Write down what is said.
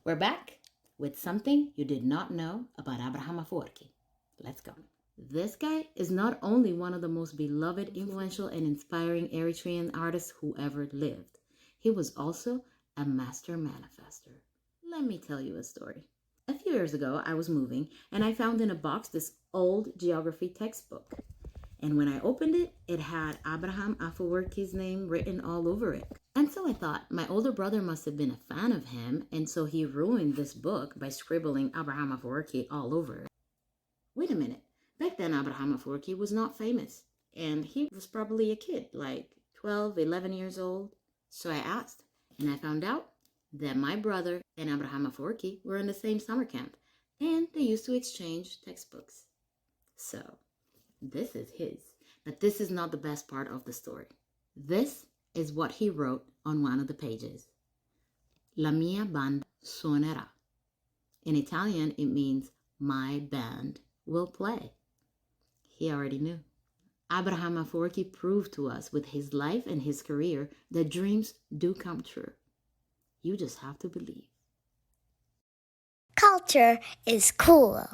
We're back with something you did not know about Abraham Afewerki. Let's go. This guy is not only one of the most beloved, influential, and inspiring Eritrean artists who ever lived, he was also a master manifester. Let me tell you a story. A few years ago, I was moving and I found in a box this old geography textbook. And when I opened it, it had Abraham Afewerki's name written all over it. And so I thought my older brother must have been a fan of him, and so he ruined this book by scribbling Abraham Afewerki all over it. Wait a minute. Back then, Abraham Afewerki was not famous, and he was probably a kid, like 12, 11 years old. So I asked, and I found out that my brother and Abraham Afewerki were in the same summer camp, and they used to exchange textbooks. So this is his, but this is not the best part of the story. This is what he wrote on one of the pages. La mia banda suonerà. In Italian, it means my band will play. He already knew. Abraham Afewerki proved to us with his life and his career that dreams do come true. You just have to believe. Culture is cool.